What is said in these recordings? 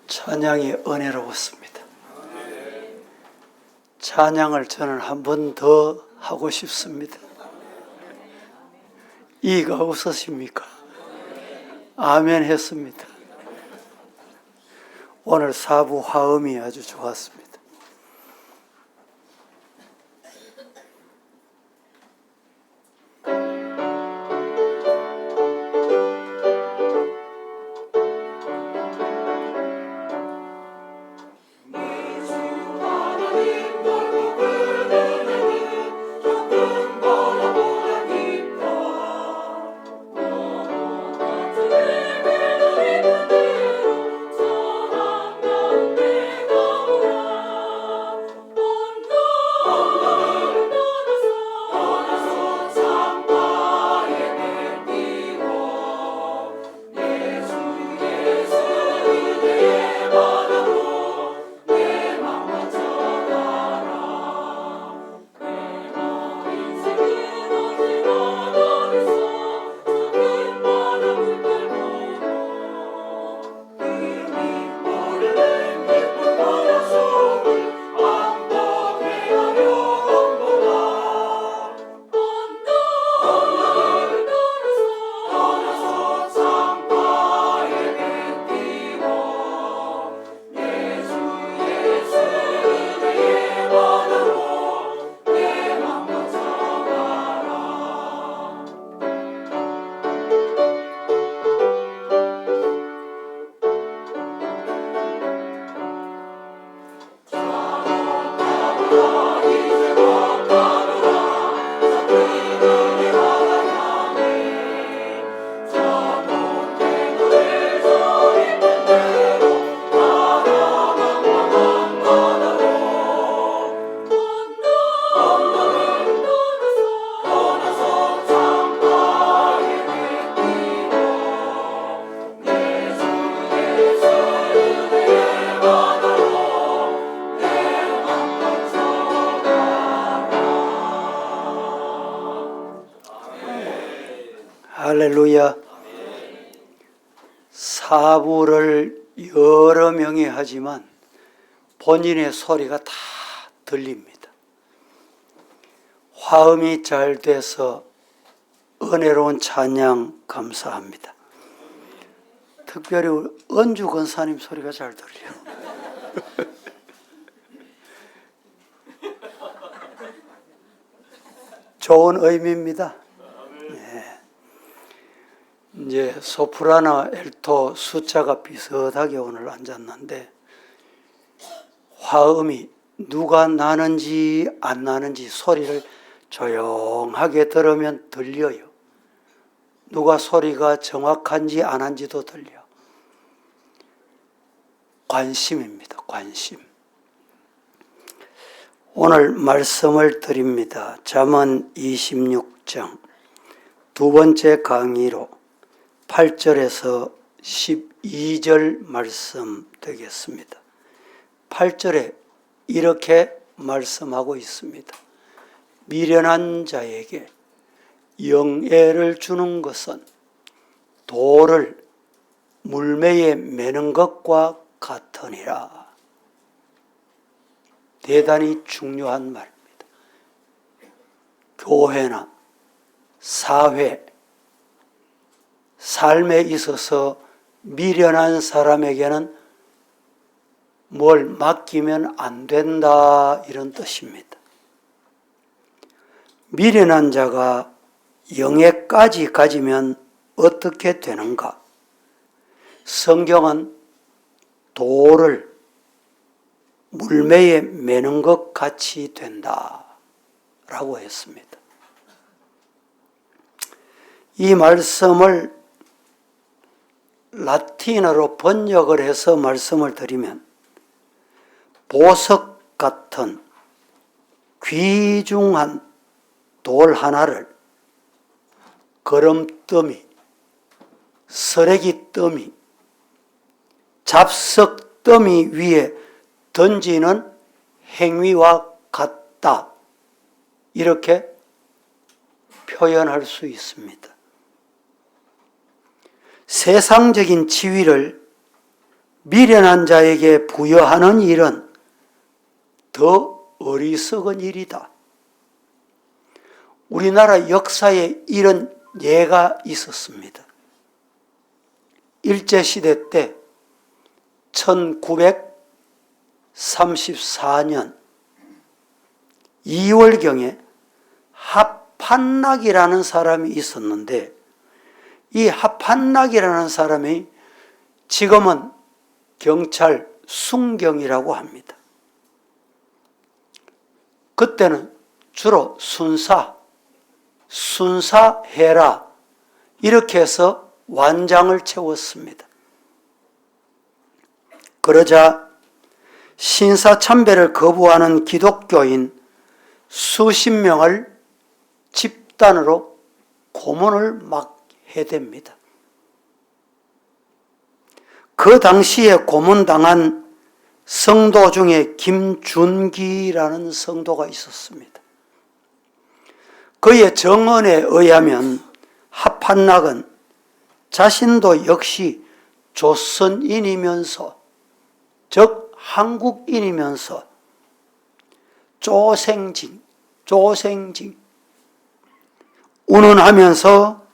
찬양이 은혜로웠습니다. 찬양을 저는 한 번 더 하고 싶습니다. 이가 없으십니까? 아멘 했습니다. 오늘 사부 화음이 아주 좋았습니다. 할렐루야. 사부를 여러 명이 하지만 본인의 소리가 다 들립니다. 화음이 잘 돼서 은혜로운 찬양 감사합니다. 특별히 은주 권사님 소리가 잘 들려요. 좋은 의미입니다. 이제 소프라노, 엘토 숫자가 비슷하게 오늘 앉았는데 화음이 누가 나는지 안 나는지 소리를 조용하게 들으면 들려요. 누가 소리가 정확한지 안 한지도 들려. 관심입니다. 관심. 오늘 말씀을 드립니다. 잠언 26장 두 번째 강의로 8절에서 12절 말씀 되겠습니다. 8절에 이렇게 말씀하고 있습니다. 미련한 자에게 영예를 주는 것은 돌을 물매에 매는 것과 같으니라. 대단히 중요한 말입니다. 교회나 사회, 삶에 있어서 미련한 사람에게는 뭘 맡기면 안 된다, 이런 뜻입니다. 미련한 자가 영예까지 가지면 어떻게 되는가? 성경은 돌을 물매에 매는 것 같이 된다 라고 했습니다. 이 말씀을 라틴어로 번역을 해서 말씀을 드리면 보석 같은 귀중한 돌 하나를 거름더미, 쓰레기 더미, 잡석 더미 위에 던지는 행위와 같다, 이렇게 표현할 수 있습니다. 세상적인 지위를 미련한 자에게 부여하는 일은 더 어리석은 일이다. 우리나라 역사에 이런 예가 있었습니다. 일제시대 때 1934년 2월경에 하판락이라는 사람이 있었는데, 이 하판락이라는 사람이 지금은 경찰 순경이라고 합니다. 그때는 주로 순사해라 이렇게 해서 완장을 채웠습니다. 그러자 신사참배를 거부하는 기독교인 수십 명을 집단으로 고문을 막 해댑니다. 그 당시에 고문당한 성도 중에 김준기라는 성도가 있었습니다. 그의 정언에 의하면 하판락은 자신도 역시 조선인이면서, 즉 한국인이면서 조생징 운운하면서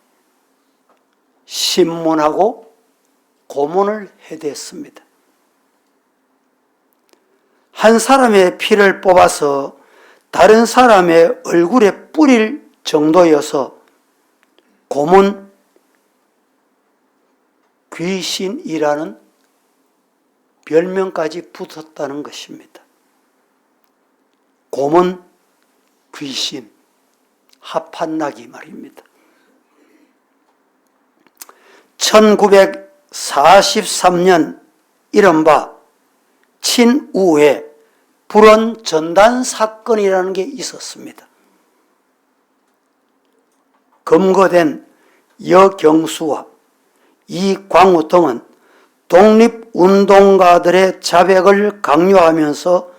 신문하고 고문을 해댔습니다. 한 사람의 피를 뽑아서 다른 사람의 얼굴에 뿌릴 정도여서 고문 귀신이라는 별명까지 붙었다는 것입니다. 고문 귀신, 하판락이 말입니다. 1943년 이른바 친우회 불원 전단 사건이라는 게 있었습니다. 검거된 여경수와 이광우 등은 독립운동가들의 자백을 강요하면서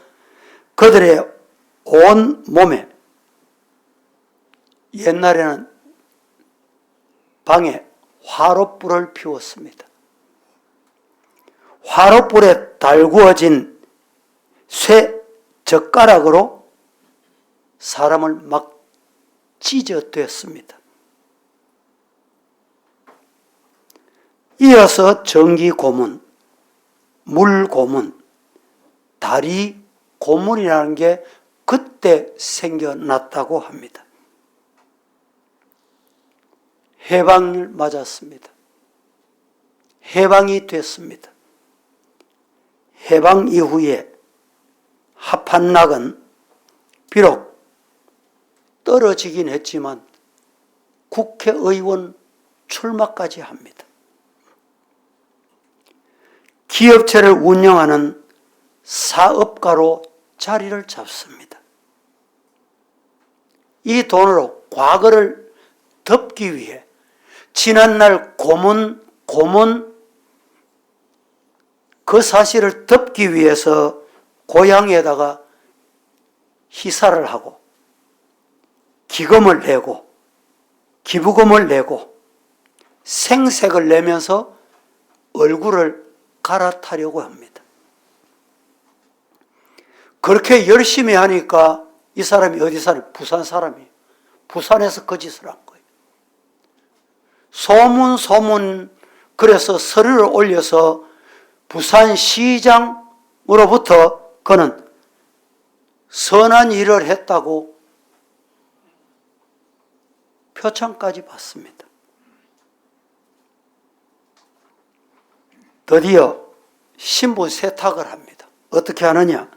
그들의 온 몸에, 옛날에는 방에 화롯불을 피웠습니다. 화롯불에 달구어진 쇠 젓가락으로 사람을 막 찢어댔습니다. 이어서 전기 고문, 물 고문, 다리 고문이라는 게 그때 생겨났다고 합니다. 해방을 맞았습니다. 해방이 됐습니다. 해방 이후에 하판락은 비록 떨어지긴 했지만 국회의원 출마까지 합니다. 기업체를 운영하는 사업가로 자리를 잡습니다. 이 돈으로 과거를 덮기 위해 지난날 고문 그 사실을 덮기 위해서 고향에다가 희사를 하고 기금을 내고 기부금을 내고 생색을 내면서 얼굴을 갈아타려고 합니다. 그렇게 열심히 하니까 이 사람이 어디 사람? 부산 사람이에요. 부산에서 그 짓을 한 거예요. 소문 그래서 서류를 올려서 부산시장으로부터 그는 선한 일을 했다고 표창까지 받습니다. 드디어 신분 세탁을 합니다. 어떻게 하느냐?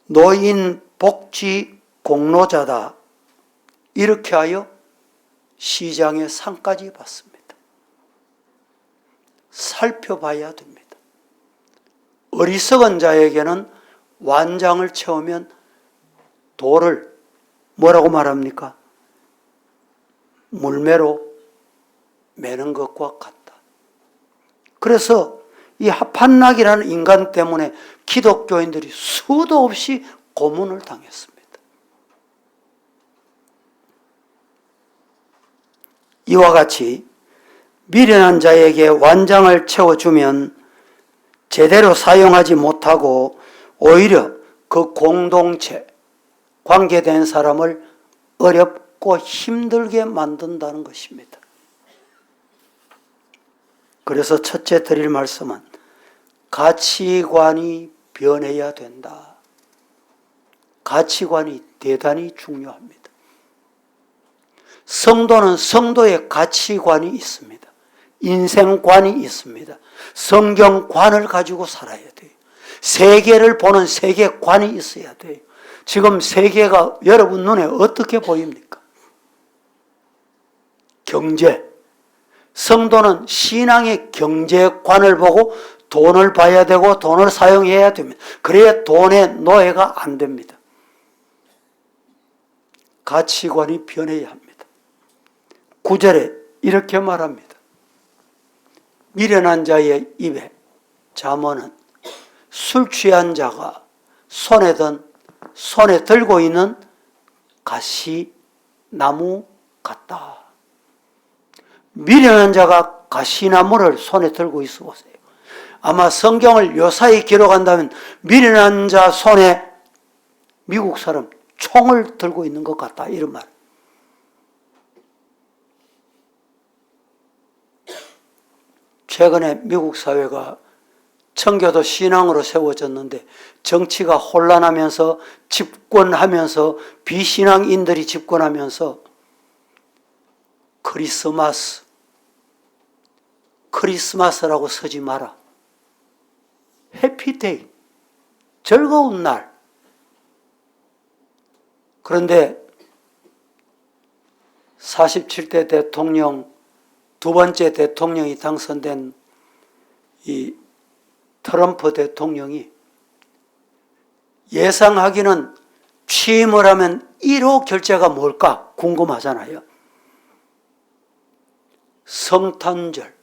노인 복지 공로자다 이렇게 하여 시장의 상까지 받습니다. 살펴봐야 됩니다. 어리석은 자에게는 완장을 채우면 돌을 뭐라고 말합니까? 물매로 매는 것과 같다. 그래서 이 하판락이라는 인간 때문에 기독교인들이 수도 없이 고문을 당했습니다. 이와 같이 미련한 자에게 완장을 채워주면 제대로 사용하지 못하고 오히려 그 공동체, 관계된 사람을 어렵고 힘들게 만든다는 것입니다. 그래서 첫째 드릴 말씀은 가치관이 변해야 된다. 가치관이 대단히 중요합니다. 성도는 성도의 가치관이 있습니다. 인생관이 있습니다. 성경관을 가지고 살아야 돼요. 세계를 보는 세계관이 있어야 돼요. 지금 세계가 여러분 눈에 어떻게 보입니까? 경제. 성도는 신앙의 경제관을 보고 돈을 봐야 되고 돈을 사용해야 됩니다. 그래야 돈의 노예가 안 됩니다. 가치관이 변해야 합니다. 9절에 이렇게 말합니다. 미련한 자의 입에 잠언은 술 취한 자가 손에 들고 있는 가시나무 같다. 미련한 자가 가시나무를 손에 들고 있어 보세요. 아마 성경을 요사이 기록한다면 미련한 자 손에 미국 사람 총을 들고 있는 것 같다, 이런 말. 최근에 미국 사회가 청교도 신앙으로 세워졌는데 정치가 혼란하면서 집권하면서 비신앙인들이 집권하면서 크리스마스라고 쓰지 마라. 해피데이, 즐거운 날. 그런데 47대 대통령, 두 번째 대통령이 당선된 이 트럼프 대통령이 예상하기는 취임을 하면 1호 결제가 뭘까 궁금하잖아요. 성탄절,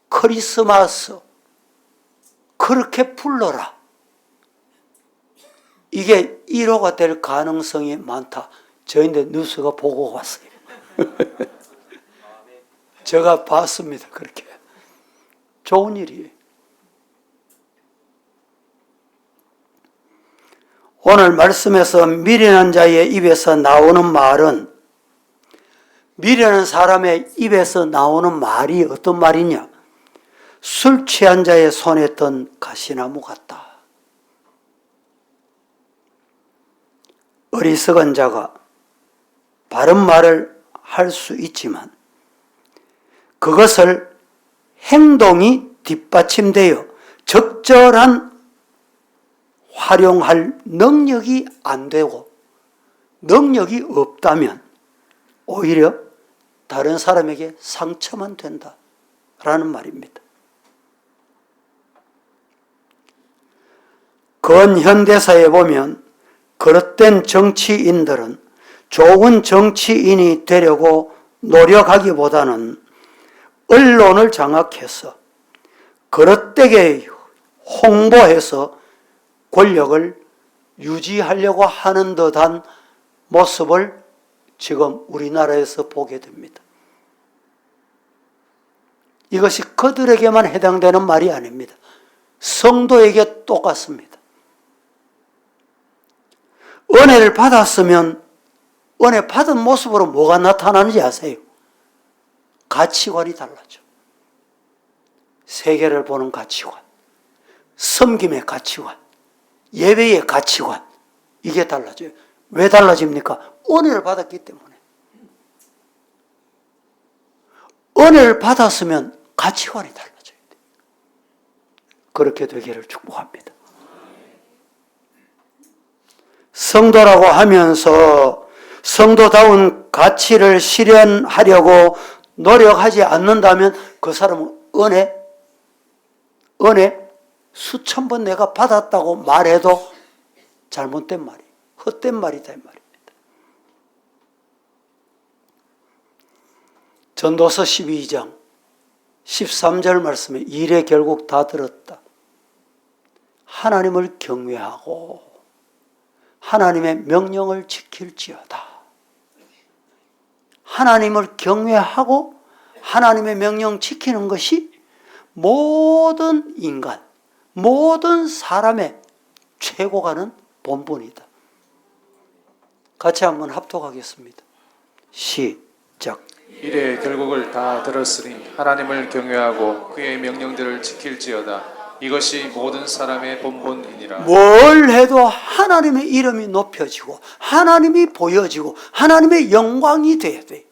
크리스마스, 그렇게 불러라. 이게 1호가 될 가능성이 많다. 저희들 뉴스가 보고 왔어요. 제가 봤습니다. 그렇게. 좋은 일이에요. 오늘 말씀에서 미련한 자의 입에서 나오는 말은, 미련한 사람의 입에서 나오는 말이 어떤 말이냐? 술 취한 자의 손에 든 가시나무 같다. 어리석은 자가 바른 말을 할 수 있지만 그것을 행동이 뒷받침되어 적절한 활용할 능력이 안 되고 능력이 없다면 오히려 다른 사람에게 상처만 된다라는 말입니다. 근현대사에 보면 그릇된 정치인들은 좋은 정치인이 되려고 노력하기보다는 언론을 장악해서 그릇되게 홍보해서 권력을 유지하려고 하는 듯한 모습을 지금 우리나라에서 보게 됩니다. 이것이 그들에게만 해당되는 말이 아닙니다. 성도에게 똑같습니다. 은혜를 받았으면 은혜 받은 모습으로 뭐가 나타나는지 아세요? 가치관이 달라져. 세계를 보는 가치관, 섬김의 가치관, 예배의 가치관, 이게 달라져요. 왜 달라집니까? 은혜를 받았기 때문에. 은혜를 받았으면 가치관이 달라져야 돼요. 그렇게 되기를 축복합니다. 성도라고 하면서 성도다운 가치를 실현하려고 노력하지 않는다면 그 사람은 은혜 수천 번 내가 받았다고 말해도 잘못된 말이, 헛된 말이다 이 말입니다. 전도서 12장 13절 말씀에 일에 결국 다 들었다. 하나님을 경외하고 하나님의 명령을 지킬지어다. 하나님을 경외하고 하나님의 명령 지키는 것이 모든 인간, 모든 사람의 최고가는 본분이다. 같이 한번 합독하겠습니다. 시작. 이래 결국을 다 들었으니 하나님을 경외하고 그의 명령들을 지킬지어다. 이것이 모든 사람의 본분이니라. 뭘 해도 하나님의 이름이 높여지고 하나님이 보여지고 하나님의 영광이 돼야 돼.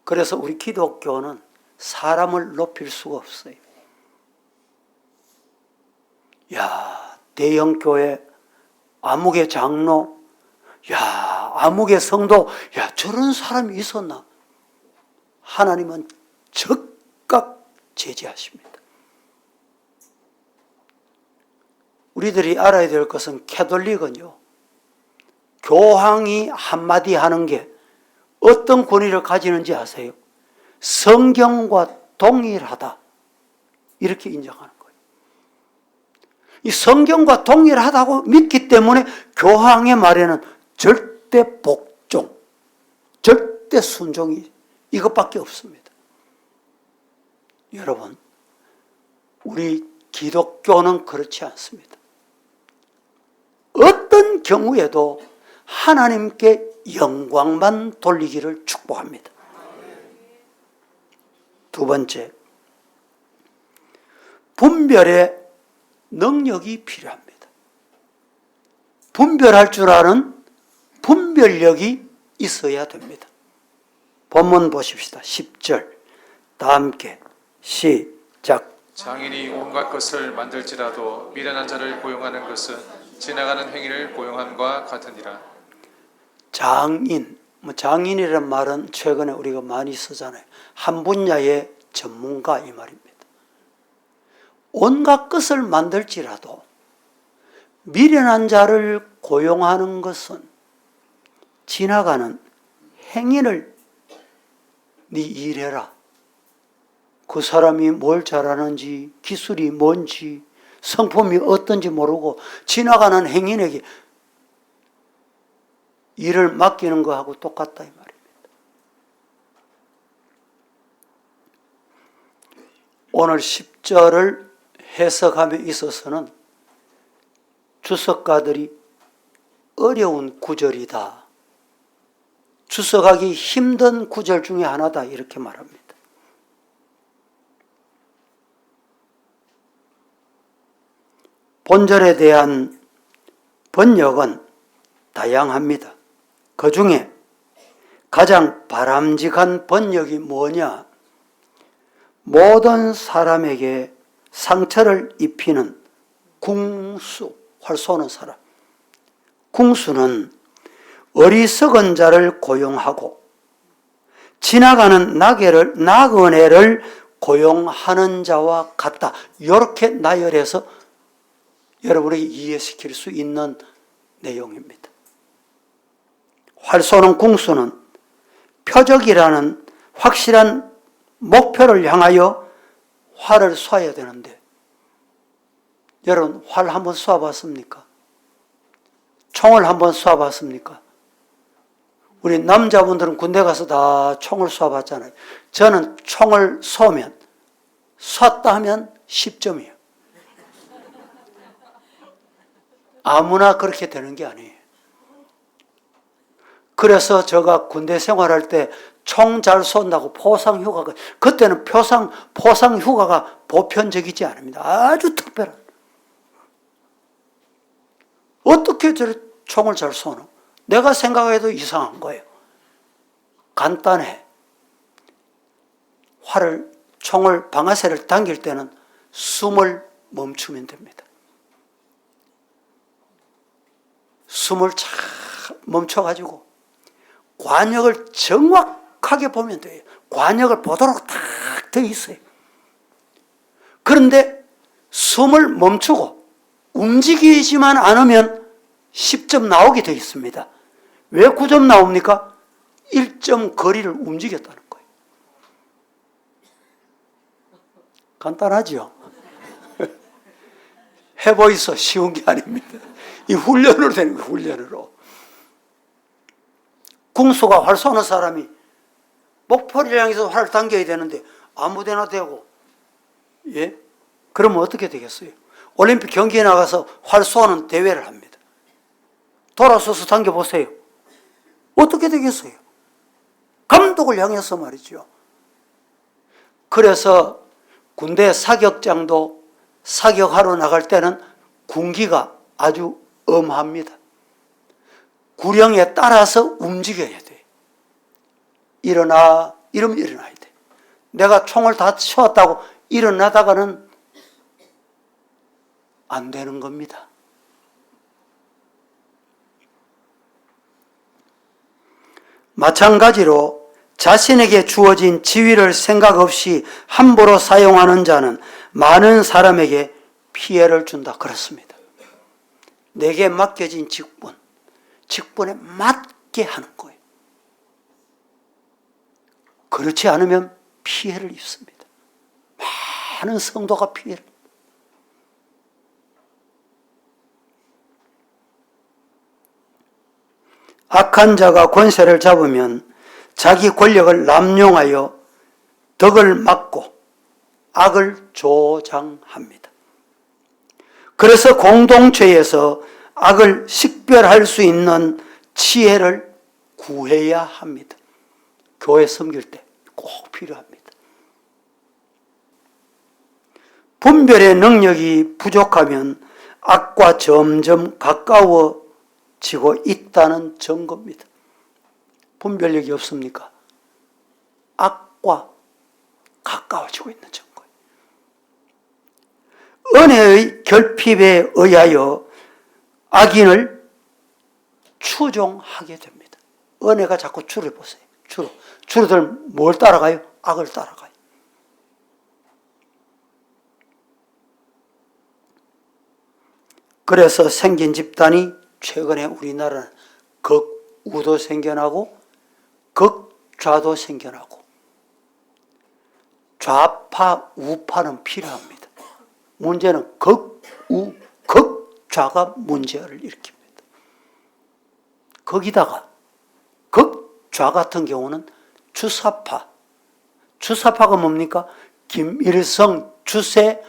그래서 우리 기독교는 사람을 높일 수가 없어요. 야, 대형교회 아무개 장로, 야, 아무개 성도, 야, 저런 사람이 있었나? 하나님은 즉각 제지하십니다. 우리들이 알아야 될 것은 캐톨릭은요, 교황이 한마디 하는 게 어떤 권위를 가지는지 아세요? 성경과 동일하다. 이렇게 인정하는 거예요. 이 성경과 동일하다고 믿기 때문에 교황의 말에는 절대 복종, 절대 순종이 이것밖에 없습니다. 여러분, 우리 기독교는 그렇지 않습니다. 어떤 경우에도 하나님께 영광만 돌리기를 축복합니다. 두 번째, 분별의 능력이 필요합니다. 분별할 줄 아는 분별력이 있어야 됩니다. 본문 보십시다. 10절 다 함께 시작. 장인이 온갖 것을 만들지라도 미련한 자를 고용하는 것은 지나가는 행위를 고용함과 같으니라. 장인, 장인이라는 말은 최근에 우리가 많이 쓰잖아요. 한 분야의 전문가 이 말입니다. 온갖 것을 만들지라도 미련한 자를 고용하는 것은 지나가는 행인을 네 일해라. 그 사람이 뭘 잘하는지, 기술이 뭔지, 성품이 어떤지 모르고 지나가는 행인에게 일을 맡기는 거하고 똑같다 이 말입니다. 오늘 10절을 해석함에 있어서는 주석가들이 어려운 구절이다, 주석하기 힘든 구절 중에 하나다 이렇게 말합니다. 본절에 대한 번역은 다양합니다. 그 중에 가장 바람직한 번역이 뭐냐? 모든 사람에게 상처를 입히는 궁수, 활 쏘는 사람. 궁수는 어리석은 자를 고용하고 지나가는 나그네를 고용하는 자와 같다. 이렇게 나열해서 여러분에게 이해시킬 수 있는 내용입니다. 활 쏘는 궁수는 표적이라는 확실한 목표를 향하여 활을 쏴야 되는데, 여러분 활 한번 쏴봤습니까? 총을 한번 쏴봤습니까? 우리 남자분들은 군대 가서 다 총을 쏴봤잖아요. 저는 총을 쏘면, 쐈다 하면 10점이에요. 아무나 그렇게 되는 게 아니에요. 그래서 제가 군대 생활할 때 총 잘 쏜다고 포상휴가가, 그때는 포상휴가가 보편적이지 않습니다. 아주 특별한. 어떻게 저 총을 잘 쏘노? 내가 생각해도 이상한 거예요. 간단해. 총을 방아쇠를 당길 때는 숨을 멈추면 됩니다. 숨을 착 멈춰가지고 관역을 정확하게 보면 돼요. 관역을 보도록 딱 돼 있어요. 그런데 숨을 멈추고 움직이지만 않으면 10점 나오게 돼 있습니다. 왜 9점 나옵니까? 1점 거리를 움직였다는 거예요. 간단하죠? 해보이소. 쉬운 게 아닙니다. 이 훈련으로 되는 거예요. 훈련으로. 궁수가 활 쏘는 사람이 목표를 향해서 활을 당겨야 되는데 아무데나 대고, 예? 그러면 어떻게 되겠어요? 올림픽 경기에 나가서 활 쏘는 대회를 합니다. 돌아서서 당겨보세요. 어떻게 되겠어요? 감독을 향해서 말이죠. 그래서 군대 사격장도 사격하러 나갈 때는 군기가 아주 엄합니다. 구령에 따라서 움직여야 돼. 일어나, 이러면 일어나야 돼. 내가 총을 다 쏘았다고 일어나다가는 안 되는 겁니다. 마찬가지로 자신에게 주어진 지위를 생각 없이 함부로 사용하는 자는 많은 사람에게 피해를 준다. 그렇습니다. 내게 맡겨진 직분에 맞게 하는 거예요. 그렇지 않으면 피해를 입습니다. 많은 성도가 피해를. 악한 자가 권세를 잡으면 자기 권력을 남용하여 덕을 막고 악을 조장합니다. 그래서 공동체에서 악을 식별할 수 있는 지혜를 구해야 합니다. 교회 섬길 때 꼭 필요합니다. 분별의 능력이 부족하면 악과 점점 가까워지고 있다는 증거입니다. 분별력이 없습니까? 악과 가까워지고 있는 증거예요. 은혜의 결핍에 의하여 악인을 추종하게 됩니다. 은혜가 자꾸 줄여보세요. 줄어들 뭘 따라가요? 악을 따라가요. 그래서 생긴 집단이 최근에 우리나라는 극우도 생겨나고 극좌도 생겨나고 좌파, 우파는 필요합니다. 문제는 극우, 극좌가 문제를 일으킵니다. 거기다가 극좌 같은 경우는 주사파가 뭡니까? 김일성 주체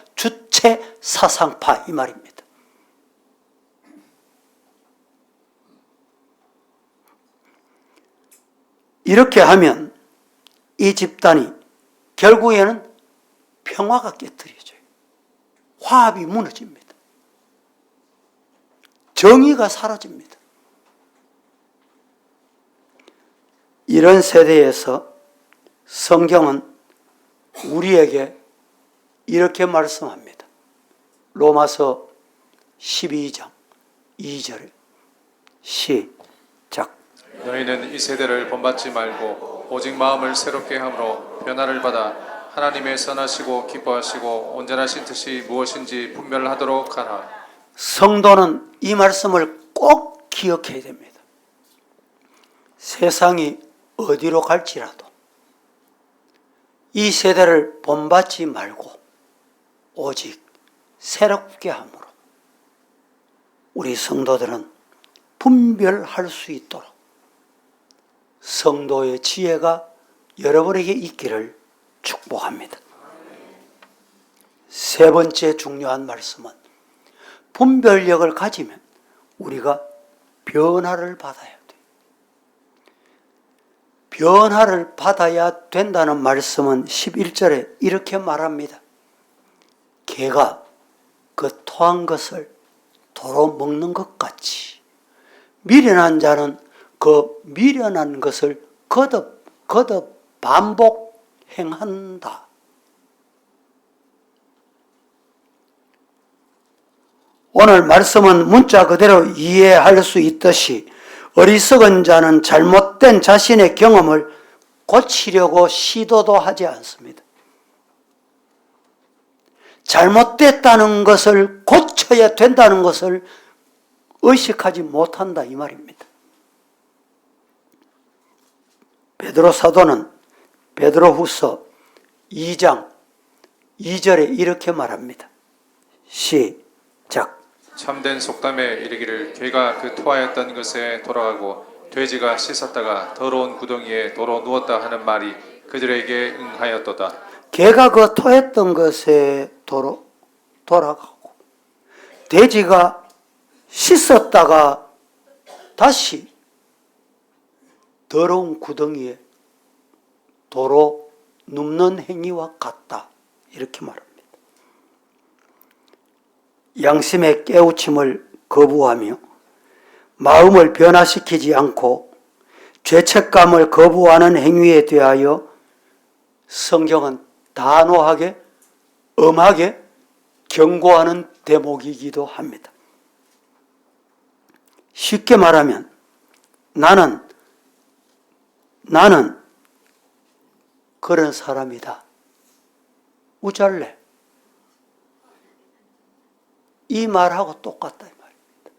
사상파 이 말입니다. 이렇게 하면 이 집단이 결국에는 평화가 깨트려져요. 화합이 무너집니다. 정의가 사라집니다. 이런 세대에서 성경은 우리에게 이렇게 말씀합니다. 로마서 12장 2절에 시작. 너희는 이 세대를 본받지 말고 오직 마음을 새롭게 함으로 변화를 받아 하나님의 선하시고 기뻐하시고 온전하신 뜻이 무엇인지 분별하도록 하라. 성도는 이 말씀을 꼭 기억해야 됩니다. 세상이 어디로 갈지라도 이 세대를 본받지 말고 오직 새롭게 함으로 우리 성도들은 분별할 수 있도록 성도의 지혜가 여러분에게 있기를 축복합니다. 세 번째 중요한 말씀은 분별력을 가지면 우리가 변화를 받아야 돼요. 변화를 받아야 된다는 말씀은 11절에 이렇게 말합니다. 개가 그 토한 것을 도로 먹는 것 같이 미련한 자는 그 미련한 것을 거듭 반복 행한다. 오늘 말씀은 문자 그대로 이해할 수 있듯이 어리석은 자는 잘못된 자신의 경험을 고치려고 시도도 하지 않습니다. 잘못됐다는 것을 고쳐야 된다는 것을 의식하지 못한다 이 말입니다. 베드로 사도는 베드로후서 2장 2절에 이렇게 말합니다. 시작. 참된 속담에 이르기를 개가 그 토하였던 것에 돌아가고 돼지가 씻었다가 더러운 구덩이에 도로 누웠다 하는 말이 그들에게 응하였도다. 개가 그 토했던 것에 도로 돌아가고, 돼지가 씻었다가 다시 더러운 구덩이에 도로 눕는 행위와 같다. 이렇게 말합니다. 양심의 깨우침을 거부하며 마음을 변화시키지 않고 죄책감을 거부하는 행위에 대하여 성경은 단호하게, 엄하게 경고하는 대목이기도 합니다. 쉽게 말하면 나는 그런 사람이다. 우잘래. 이 말하고 똑같다 이 말입니다.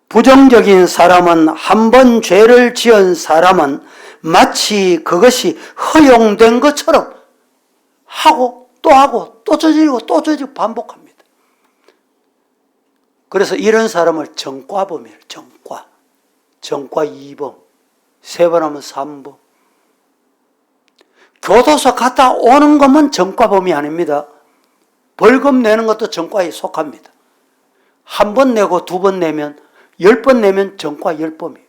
부정적인 사람은, 한 번 죄를 지은 사람은 마치 그것이 허용된 것처럼 하고 또 저지르고 또 저지르고 반복합니다. 그래서 이런 사람을 정과범이에요. 정과 2범, 3번 하면 3범. 교도소 갔다 오는 것만 정과범이 아닙니다. 벌금 내는 것도 정과에 속합니다. 1번 내고 2번 내면, 10번 내면 정과 10범이에요.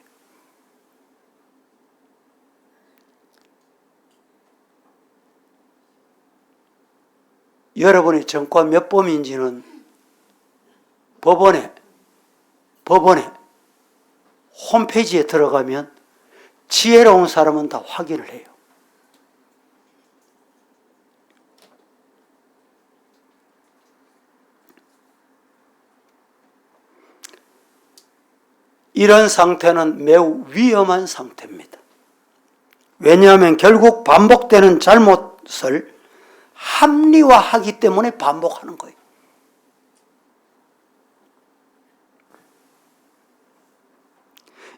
여러분이 정과 몇 범인지는 법원에 홈페이지에 들어가면 지혜로운 사람은 다 확인을 해요. 이런 상태는 매우 위험한 상태입니다. 왜냐하면 결국 반복되는 잘못을 합리화하기 때문에 반복하는 거예요.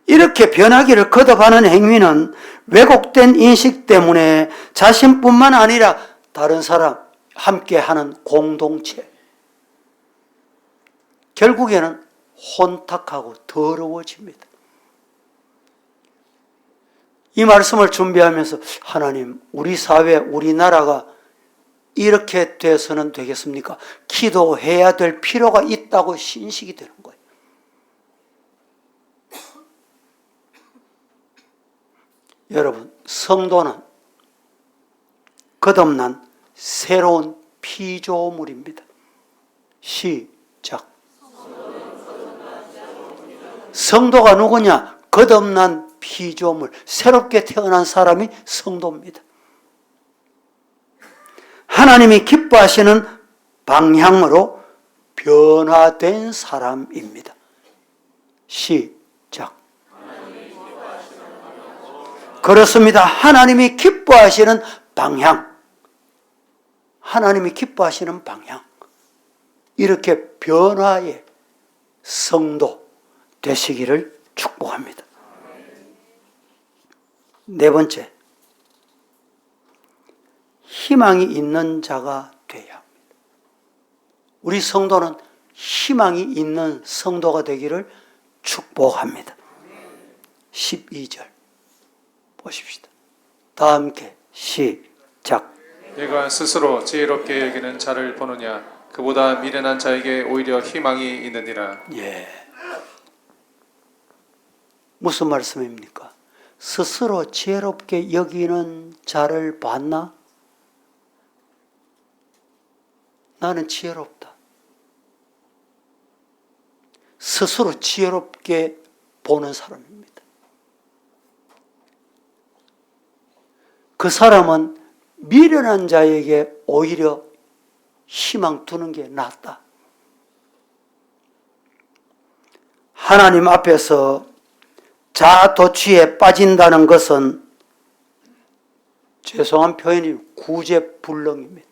이렇게 변하기를 거듭하는 행위는 왜곡된 인식 때문에 자신뿐만 아니라 다른 사람, 함께하는 공동체, 결국에는 혼탁하고 더러워집니다. 이 말씀을 준비하면서 하나님, 우리 사회, 우리나라가 이렇게 돼서는 되겠습니까? 기도해야 될 필요가 있다고 인식이 되는 거예요. 여러분, 성도는 거듭난 새로운 피조물입니다. 시작. 성도가 누구냐? 거듭난 피조물, 새롭게 태어난 사람이 성도입니다. 하나님이 기뻐하시는 방향으로 변화된 사람입니다. 시작. 그렇습니다. 하나님이 기뻐하시는 방향. 하나님이 기뻐하시는 방향. 이렇게 변화의 성도 되시기를 축복합니다. 네 번째, 희망이 있는 자가 되어야 합니다. 우리 성도는 희망이 있는 성도가 되기를 축복합니다. 12절 보십시다. 다 함께 시작. 내가 스스로 지혜롭게 여기는 자를 보느냐? 그보다 미련한 자에게 오히려 희망이 있느니라. 예. 무슨 말씀입니까? 스스로 지혜롭게 여기는 자를 봤나? 나는 지혜롭다. 스스로 지혜롭게 보는 사람입니다. 그 사람은 미련한 자에게 오히려 희망 두는 게 낫다. 하나님 앞에서 자도취에 빠진다는 것은, 죄송한 표현이 구제불능입니다.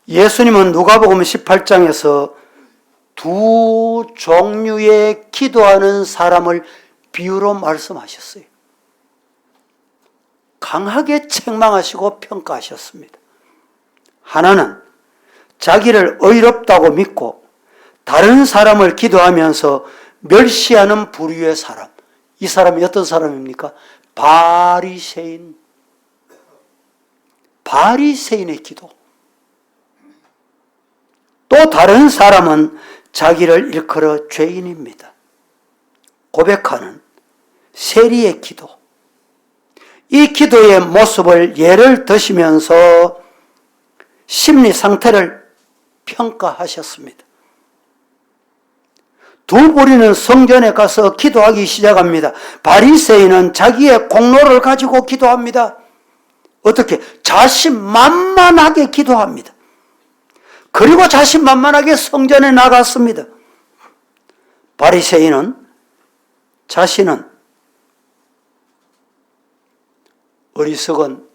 예수님은 누가복음 18장에서 두 종류의 기도하는 사람을 비유로 말씀하셨어요. 강하게 책망하시고 평가하셨습니다. 하나는 자기를 의롭다고 믿고 다른 사람을 기도하면서 멸시하는 부류의 사람. 이 사람이 어떤 사람입니까? 바리새인. 바리새인의 기도. 또 다른 사람은 자기를 일컬어 죄인입니다. 고백하는 세리의 기도. 이 기도의 모습을 예를 드시면서 심리 상태를 평가하셨습니다. 두 무리는 성전에 가서 기도하기 시작합니다. 바리새인은 자기의 공로를 가지고 기도합니다. 어떻게? 자신만만하게 기도합니다. 그리고 자신만만하게 성전에 나갔습니다. 바리새인은 자신은 어리석은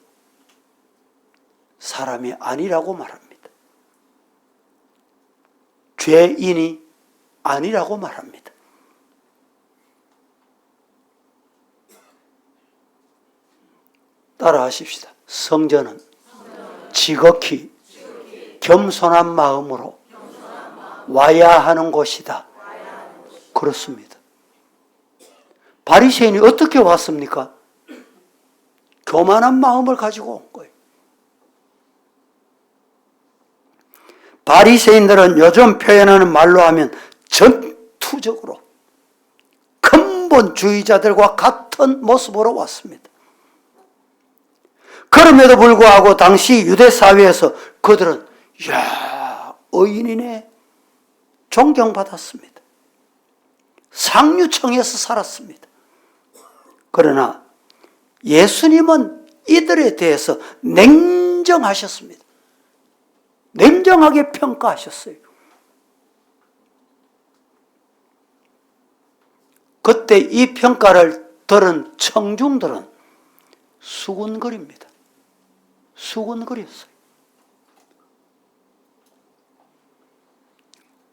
사람이 아니라고 말합니다. 죄인이 아니라고 말합니다. 따라하십시다. 성전은 지극히 겸손한 마음으로 와야 하는 곳이다. 그렇습니다. 바리새인이 어떻게 왔습니까? 교만한 마음을 가지고 온 거예요. 바리새인들은 요즘 표현하는 말로 하면 전투적으로 근본주의자들과 같은 모습으로 왔습니다. 그럼에도 불구하고 당시 유대 사회에서 그들은 의인이네 존경받았습니다. 상류층에서 살았습니다. 그러나 예수님은 이들에 대해서 냉정하셨습니다. 냉정하게 평가하셨어요. 그때 이 평가를 들은 청중들은 수군거립니다. 수군거렸어요.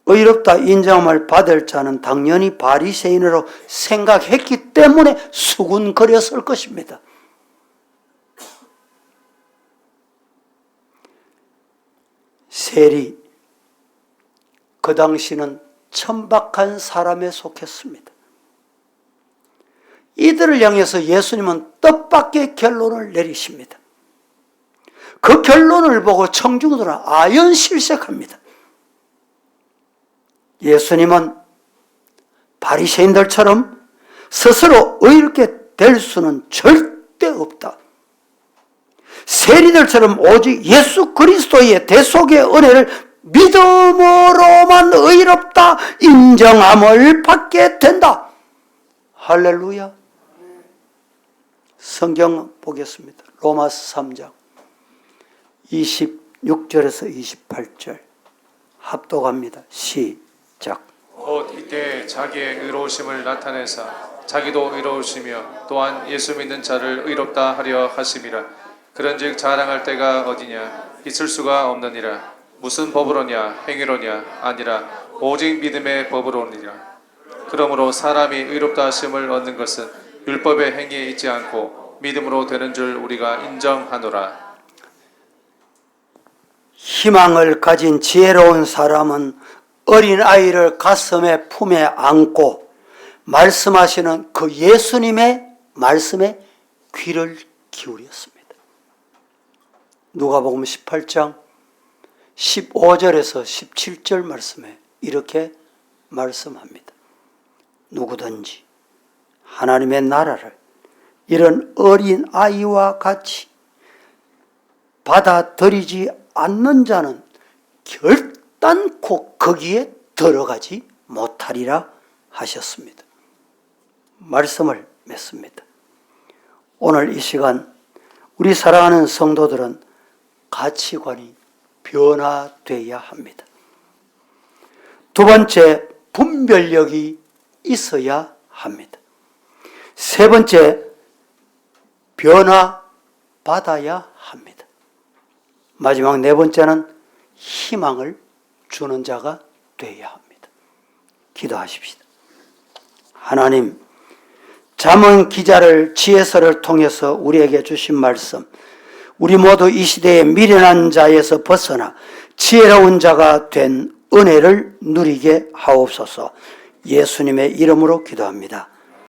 의롭다 인정을 받을 자는 당연히 바리새인으로 생각했기 때문에 수군거렸을 것입니다. 세리, 그 당시는 천박한 사람에 속했습니다. 이들을 향해서 예수님은 뜻밖의 결론을 내리십니다. 그 결론을 보고 청중들은 아연실색합니다. 예수님은 바리새인들처럼 스스로 의롭게 될 수는 절대 없다. 세리들처럼 오직 예수 그리스도의 대속의 은혜를 믿음으로만 의롭다 인정함을 받게 된다. 할렐루야. 성경 보겠습니다. 로마서 3장 26절에서 28절 합독합니다. 시작. 곧 이때 자기의 의로우심을 나타내사 자기도 의로우시며 또한 예수 믿는 자를 의롭다 하려 하심이라. 그런즉 자랑할 때가 어디냐? 있을 수가 없느니라. 무슨 법으로냐? 행위로냐? 아니라 오직 믿음의 법으로니라. 그러므로 사람이 의롭다 하심을 얻는 것은 율법의 행위에 있지 않고 믿음으로 되는 줄 우리가 인정하노라. 희망을 가진 지혜로운 사람은 어린아이를 가슴에 품에 안고 말씀하시는 그 예수님의 말씀에 귀를 기울였습니다. 누가복음 18장 15절에서 17절 말씀에 이렇게 말씀합니다. 누구든지 하나님의 나라를 이런 어린아이와 같이 받아들이지 않는 자는 결단코 거기에 들어가지 못하리라 하셨습니다. 말씀을 맺습니다. 오늘 이 시간 우리 사랑하는 성도들은 가치관이 변화되어야 합니다. 두 번째, 분별력이 있어야 합니다. 세 번째, 변화받아야 합니다. 마지막 네 번째는 희망을 주는 자가 되어야 합니다. 기도하십시다. 하나님, 잠언 기자를 지혜서를 통해서 우리에게 주신 말씀, 우리 모두 이 시대에 미련한 자에서 벗어나 지혜로운 자가 된 은혜를 누리게 하옵소서. 예수님의 이름으로 기도합니다.